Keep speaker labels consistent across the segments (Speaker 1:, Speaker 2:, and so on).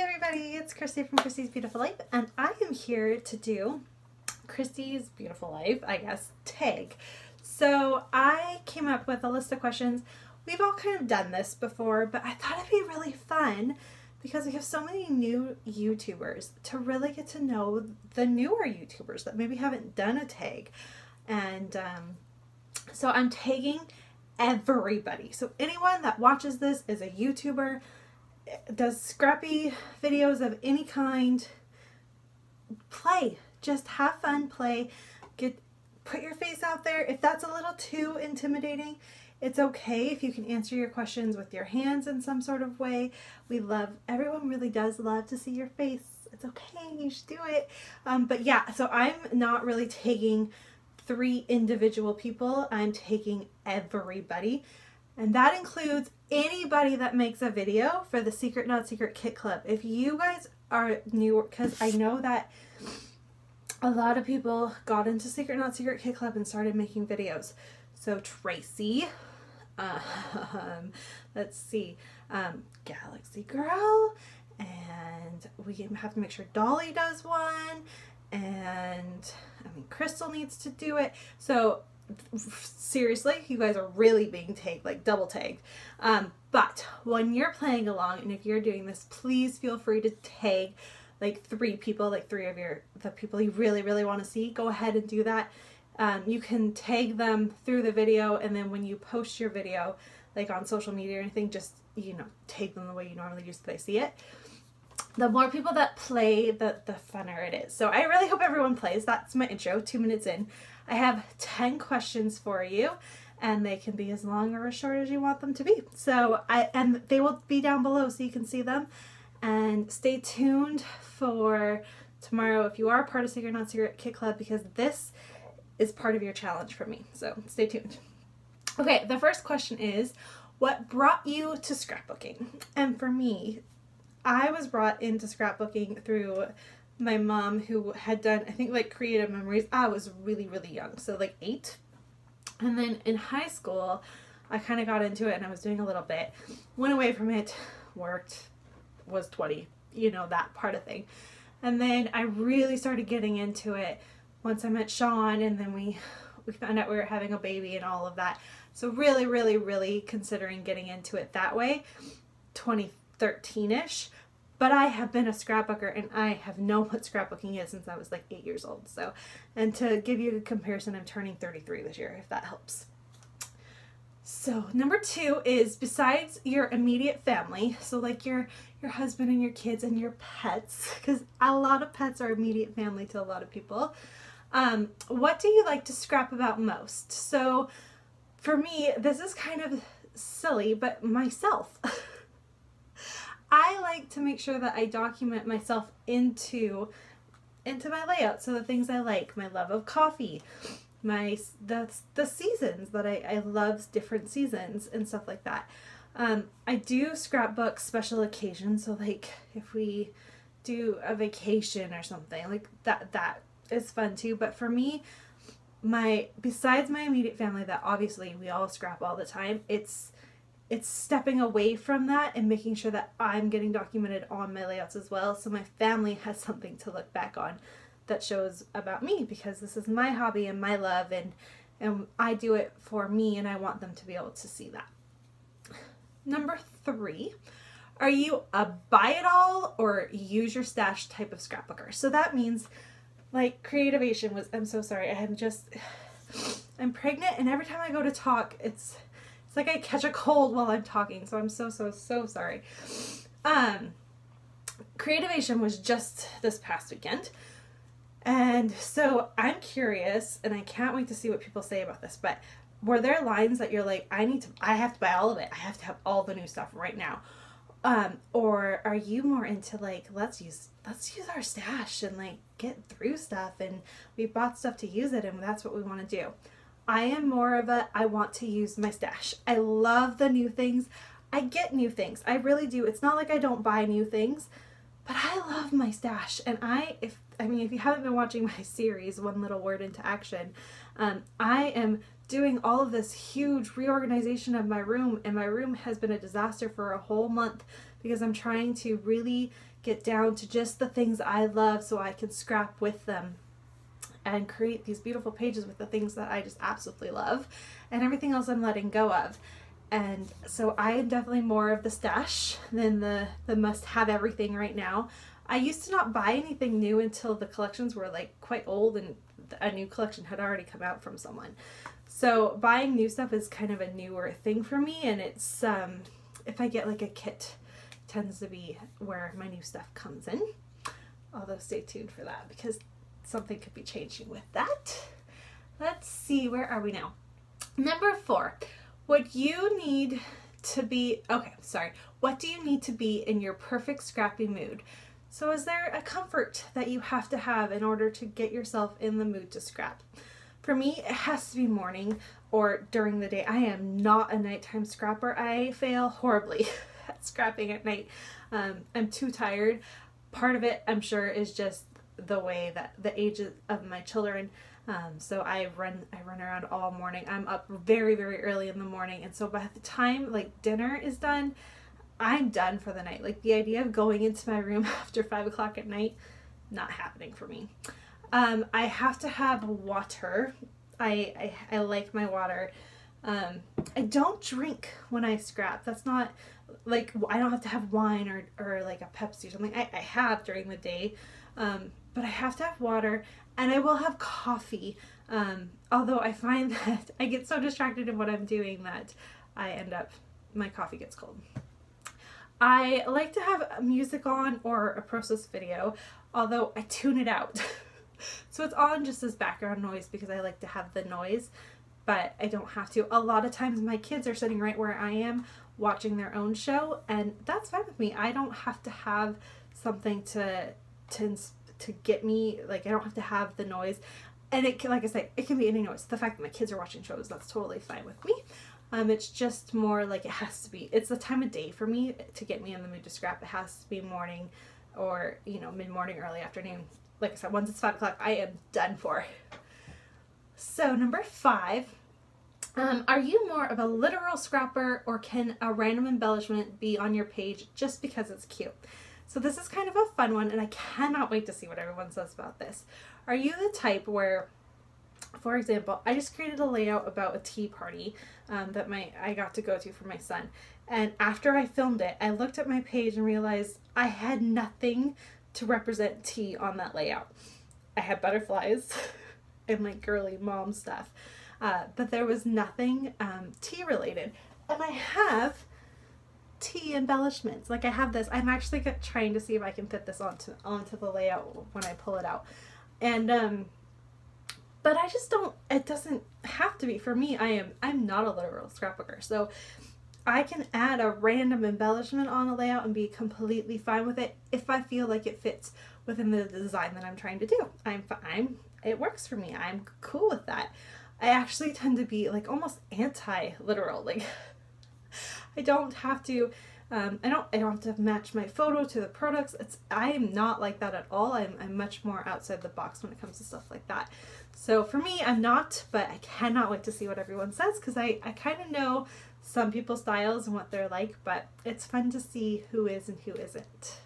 Speaker 1: everybody, it's Christy from Christy's Beautiful Life, and I am here to do Christy's Beautiful Life, I guess, tag. So I came up with a list of questions. We've all kind of done this before, but I thought it'd be really fun because we have so many new YouTubers to really get to know the newer YouTubers that maybe haven't done a tag. And so I'm tagging everybody. So anyone that watches this is a YouTuber, does scrappy videos of any kind. Play, just have fun, play, put your face out there. If that's a little too intimidating, it's okay if you can answer your questions with your hands in some sort of way. Everyone really does love to see your face. It's okay, you should do it. But yeah, so I'm not really taking 3 individual people, I'm taking everybody. And that includes anybody that makes a video for the Secret Not Secret Kit Club. If you guys are new, because I know that a lot of people got into Secret Not Secret Kit Club and started making videos. So Tracy, let's see, Galaxy Girl, and we have to make sure Dolly does one, and I mean Crystal needs to do it. So seriously, you guys are really being tagged, like double tagged. But when you're playing along and if you're doing this, please feel free to tag like 3 people, like 3 of the people you really want to see. Go ahead and do that. You can tag them through the video, and then when you post your video like on social media or anything, just, you know, tag them the way you normally do so they see it. The more people that play, the funner it is. So I really hope everyone plays. That's my intro, 2 minutes in. I have 10 questions for you, and they can be as long or as short as you want them to be. So and they will be down below so you can see them. And stay tuned for tomorrow if you are part of Secret Not Secret Kit Club, because this is part of your challenge for me. So stay tuned. Okay, the first question is, what brought you to scrapbooking? And for me, I was brought into scrapbooking through my mom, who had done, I think, like Creative Memories. I was really young, so like 8. And then in high school, I kind of got into it and I was doing a little bit, went away from it, worked, was 20, you know, that part of thing. And then I really started getting into it once I met Sean, and then we found out we were having a baby and all of that. So really considering getting into it that way, 2013-ish. But I have been a scrapbooker and I have known what scrapbooking is since I was like 8 years old. So, and to give you a comparison, I'm turning 33 this year, if that helps. So number 2 is, besides your immediate family, so like your husband and your kids and your pets, because a lot of pets are immediate family to a lot of people, what do you like to scrap about most? So for me, this is kind of silly, but myself. I like to make sure that I document myself into my layout. So the things I like, my love of coffee, the seasons that I love, different seasons and stuff like that. I do scrapbook special occasions. So like if we do a vacation or something like that is fun too. But for me, besides my immediate family, that obviously we all scrap all the time, it's stepping away from that and making sure that I'm getting documented on my layouts as well, so my family has something to look back on that shows about me, because this is my hobby and my love, and I do it for me, and I want them to be able to see that. Number 3, are you a buy it all or use your stash type of scrapbooker? So that means like Creativation was, I'm so sorry, I'm pregnant, and every time I go to talk, it's like I catch a cold while I'm talking, so I'm so sorry. Creativation was just this past weekend, and so I'm curious, and I can't wait to see what people say about this, but were there lines that you're like, I have to buy all of it, I have to have all the new stuff right now? Or are you more into like, let's use our stash and like get through stuff, and we bought stuff to use it, and that's what we want to do? I am more of I want to use my stash. I love the new things. I get new things. I really do. It's not like I don't buy new things, but I love my stash. And if you haven't been watching my series, One Little Word into Action, I am doing all of this huge reorganization of my room, and my room has been a disaster for a whole month because I'm trying to really get down to just the things I love so I can scrap with them and create these beautiful pages with the things that I just absolutely love, and everything else I'm letting go of. And so I am definitely more of the stash than the must have everything right now. I used to not buy anything new until the collections were like quite old and a new collection had already come out from someone. So buying new stuff is kind of a newer thing for me, and it's if I get like a kit, tends to be where my new stuff comes in. Although stay tuned for that because something could be changing with that. Let's see, where are we now? Number 4, what you need to be, what do you need to be in your perfect scrappy mood? So is there a comfort that you have to have in order to get yourself in the mood to scrap? For me, it has to be morning or during the day. I am not a nighttime scrapper. I fail horribly at scrapping at night. I'm too tired. Part of it, I'm sure, is just the way that the age of my children. So I run around all morning. I'm up very, very early in the morning, and so by the time like dinner is done, I'm done for the night. Like the idea of going into my room after 5 o'clock at night, not happening for me. I have to have water. I like my water. I don't drink when I scrap. That's not like, I don't have to have wine or like a Pepsi or something. I have during the day, but I have to have water, and I will have coffee. Although I find that I get so distracted in what I'm doing that my coffee gets cold. I like to have music on or a process video, although I tune it out. So it's on just as background noise because I like to have the noise, but I don't have to. A lot of times my kids are sitting right where I am watching their own show, and that's fine with me. I don't have to have something to get me, like I don't have to have the noise. And it can, like I say, it can be any noise. The fact that my kids are watching shows, that's totally fine with me. It's just more like it has to be, it's the time of day for me to get me in the mood to scrap. It has to be morning or, mid-morning, early afternoon. Like I said, once it's 5 o'clock, I am done for. So number 5, are you more of a literal scrapper, or can a random embellishment be on your page just because it's cute? So this is kind of a fun one, and I cannot wait to see what everyone says about this. Are you the type where, for example, I just created a layout about a tea party that I got to go to for my son. And after I filmed it, I looked at my page and realized I had nothing to represent tea on that layout. I had butterflies and like girly mom stuff, but there was nothing tea related. And I have tea embellishments. Like I have this. I'm actually trying to see if I can fit this onto the layout when I pull it out. And but I just don't, it doesn't have to be. For me, I'm not a literal scrapbooker. So I can add a random embellishment on a layout and be completely fine with it if I feel like it fits within the design that I'm trying to do. It works for me. I'm cool with that. I actually tend to be like almost anti-literal. Like I don't have to, I don't have to match my photo to the products. I am not like that at all. I'm much more outside the box when it comes to stuff like that. So for me, I'm not, but I cannot wait to see what everyone says, because I kind of know some people's styles and what they're like, but it's fun to see who is and who isn't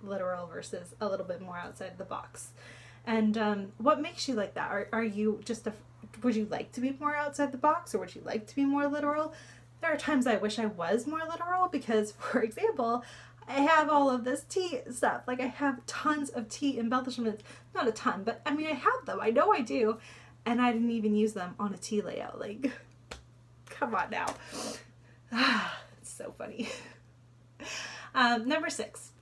Speaker 1: literal versus a little bit more outside the box. And what makes you like that? Are you just would you like to be more outside the box, or would you like to be more literal? There are times I wish I was more literal because, for example, I have all of this tea stuff. Like I have tons of tea embellishments. Not a ton, but I mean I have them. I know I do. And I didn't even use them on a tea layout. Like, come on now. It's so funny. Number 6.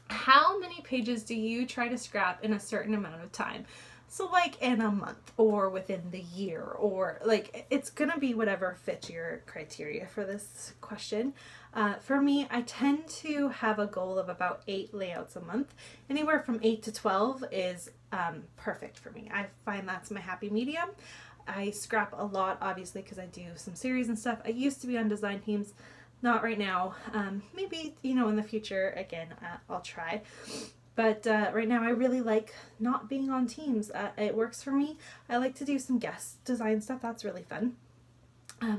Speaker 1: How many pages do you try to scrap in a certain amount of time? So like in a month or within the year, or like it's gonna be whatever fits your criteria for this question. For me, I tend to have a goal of about 8 layouts a month. Anywhere from 8 to 12 is perfect for me. I find that's my happy medium. I scrap a lot, obviously, because I do some series and stuff. I used to be on design teams, not right now. Maybe, in the future, again, I'll try. But right now I really like not being on teams. It works for me. I like to do some guest design stuff. That's really fun.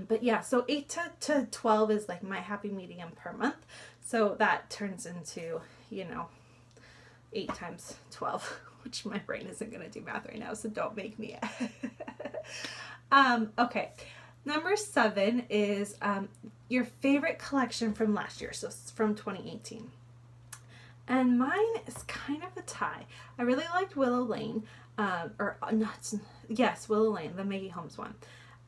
Speaker 1: But yeah, so 8 to 12 is like my happy medium per month. So that turns into, you know, 8 times 12, which my brain isn't going to do math right now, so don't make me. Okay, number 7 is your favorite collection from last year, so from 2018. And mine is kind of a tie. I really liked Willow Lane, Willow Lane, the Maggie Holmes one.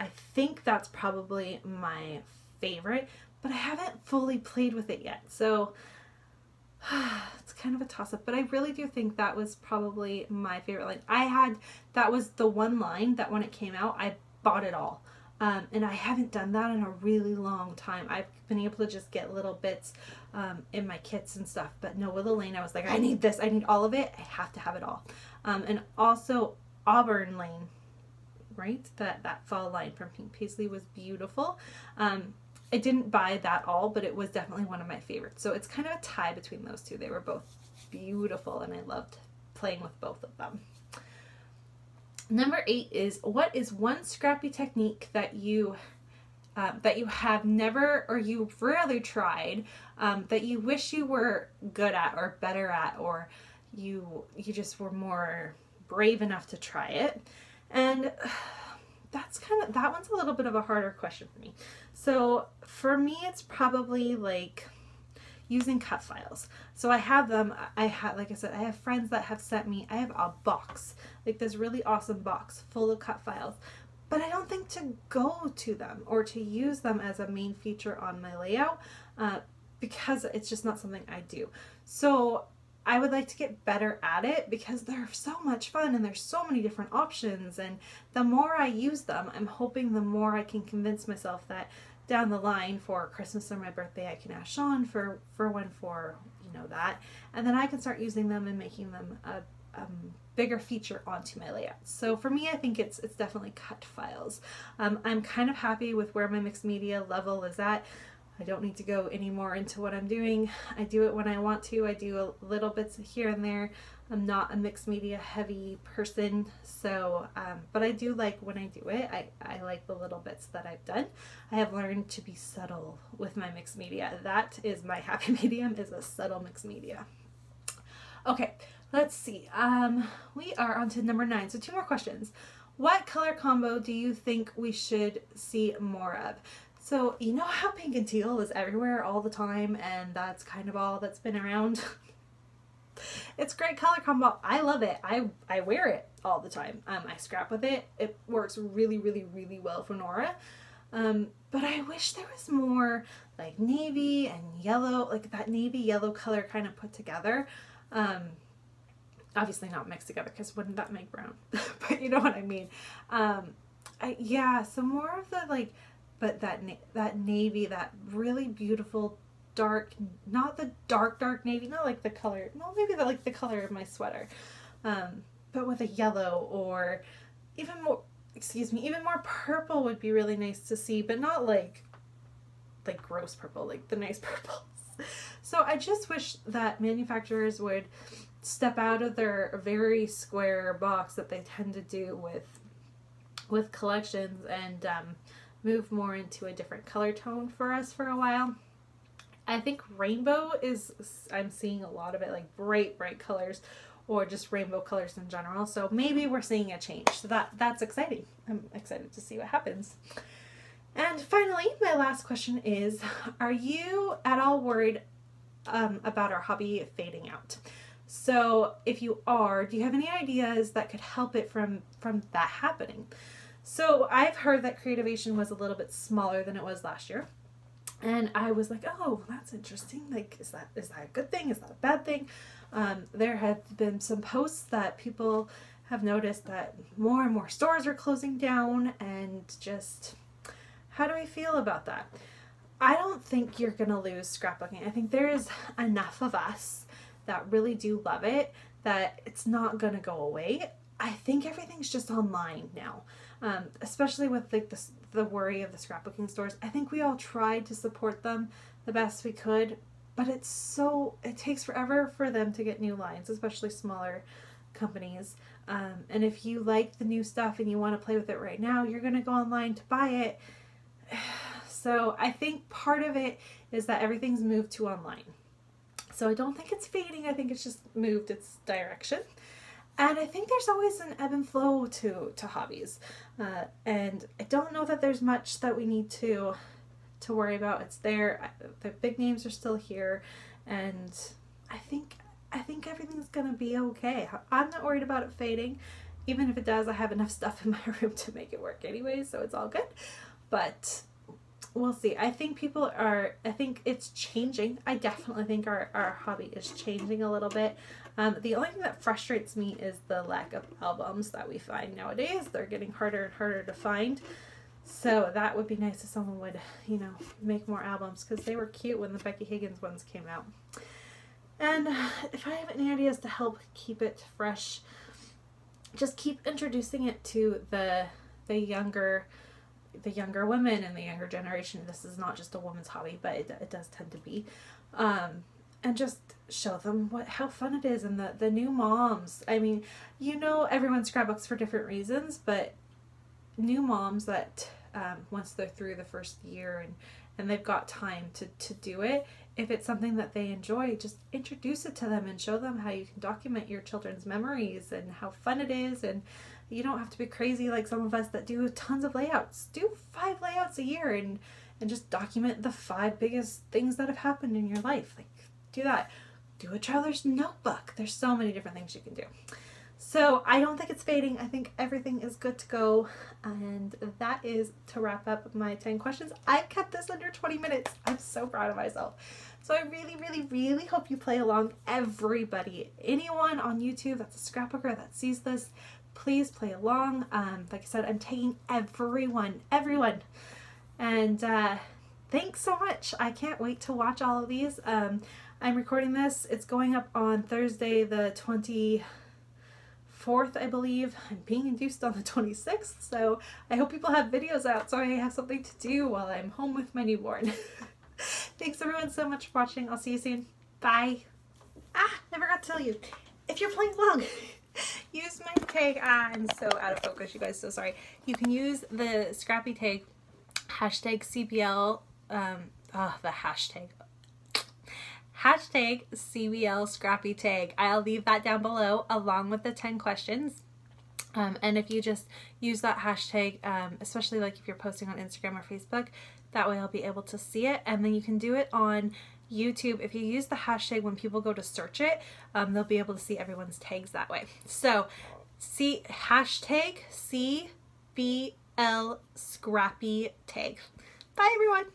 Speaker 1: I think that's probably my favorite, but I haven't fully played with it yet, so it's kind of a toss-up. But I really do think that was probably my favorite line. That was the one line that when it came out, I bought it all. And I haven't done that in a really long time. I've been able to just get little bits in my kits and stuff. But no, Willow Lane, I was like, I need this. I need all of it. I have to have it all. And also Auburn Lane, right? That fall line from Pink Paisley was beautiful. I didn't buy that all, but it was definitely one of my favorites. So it's kind of a tie between those two. They were both beautiful, and I loved playing with both of them. Number 8 is, what is one scrappy technique that you have never, or you've rarely tried, that you wish you were good at or better at, or you just were more brave enough to try it? And that one's a little bit of a harder question for me. So for me, it's probably like using cut files. So I have them. Like I said, I have friends that have sent me, I have a box, like this really awesome box full of cut files, but I don't think to go to them or to use them as a main feature on my layout, because it's just not something I do. So I would like to get better at it because they're so much fun and there's so many different options, and the more I use them, I'm hoping the more I can convince myself that down the line for Christmas or my birthday I can ask Sean for one for, you know, that, and then I can start using them and making them a bigger feature onto my layout. So for me, I think it's definitely cut files. I'm kind of happy with where my mixed media level is at. I don't need to go any more into what I'm doing. I do it when I want to. I do a little bits here and there. I'm not a mixed media heavy person, so but I do like when I do it. I like the little bits that I've done. I have learned to be subtle with my mixed media. That is my happy medium, is a subtle mixed media. Okay, let's see. We are on to number 9, so 2 more questions. What color combo do you think we should see more of? So you know how pink and teal is everywhere all the time, and that's kind of all that's been around. It's a great color combo. I love it. I wear it all the time. I scrap with it. It works really, really, really well for Nora. But I wish there was more like navy and yellow, like that navy yellow color kind of put together. Obviously not mixed together, because wouldn't that make brown? But you know what I mean. Yeah, so more of the like, but that navy, that really beautiful dark, not the dark navy, not like the color, no, maybe like the color of my sweater, but with a yellow, or even more, even more purple would be really nice to see, but not like gross purple, like the nice purples. So I just wish that manufacturers would step out of their very square box that they tend to do with collections, and move more into a different color tone for us for a while. I think rainbow I'm seeing a lot of it, like bright colors, or just rainbow colors in general. So maybe we're seeing a change. So that's exciting. I'm excited to see what happens. And finally, my last question is, are you at all worried about our hobby fading out? So if you are, do you have any ideas that could help it from that happening? So I've heard that Creativation was a little bit smaller than it was last year. And I was like, oh, that's interesting. Like, is that a good thing? Is that a bad thing? There have been some posts that people have noticed that more and more stores are closing down, and just, how do we feel about that? I don't think you're going to lose scrapbooking. I think there is enough of us that really do love it that it's not going to go away. I think everything's just online now, especially with like the worry of the scrapbooking stores. I think we all tried to support them the best we could, but it takes forever for them to get new lines, especially smaller companies. And if you like the new stuff and you want to play with it right now, you're going to go online to buy it. So I think part of it is that everything's moved to online. So I don't think it's fading. I think it's just moved its direction. And I think there's always an ebb and flow to hobbies. And I don't know that there's much that we need to worry about. It's there. The big names are still here. And I think everything's going to be okay. I'm not worried about it fading. Even if it does, I have enough stuff in my room to make it work anyway, so it's all good. But we'll see. I think it's changing. I definitely think our hobby is changing a little bit. The only thing that frustrates me is the lack of albums that we find nowadays. They're getting harder and harder to find. So that would be nice if someone would, make more albums, because they were cute when the Becky Higgins ones came out. And if I have any ideas to help keep it fresh, just keep introducing it to the younger women and the younger generation. This is not just a woman's hobby, but it does tend to be. And just show them how fun it is, and the new moms. I mean, everyone scrapbooks for different reasons, but new moms that once they're through the first year and they've got time to do it, if it's something that they enjoy, just introduce it to them and show them how you can document your children's memories and how fun it is. And you don't have to be crazy like some of us that do tons of layouts. Do 5 layouts a year and just document the 5 biggest things that have happened in your life. Like, do that. Do a traveler's notebook. There's so many different things you can do. So I don't think it's fading. I think everything is good to go. And that is to wrap up my 10 questions. I've kept this under 20 minutes. I'm so proud of myself. So I really, really, really hope you play along. Everybody, anyone on YouTube that's a scrapbooker that sees this, please play along. Like I said, I'm taking everyone. And thanks so much. I can't wait to watch all of these. I'm recording this. It's going up on Thursday the 24th, I believe. I'm being induced on the 26th, so I hope people have videos out so I have something to do while I'm home with my newborn. Thanks everyone so much for watching. I'll see you soon. Bye. I forgot to tell you, if you're playing along, use my tag. I'm so out of focus, you guys, so sorry. You can use the Scrappy tag, #CBL, the hashtag CBL Scrappy tag. I'll leave that down below along with the 10 questions. And if you just use that hashtag, especially like if you're posting on Instagram or Facebook, that way I'll be able to see it. And then you can do it on YouTube. If you use the hashtag when people go to search it, they'll be able to see everyone's tags that way. So hashtag CBL Scrappy tag. Bye everyone.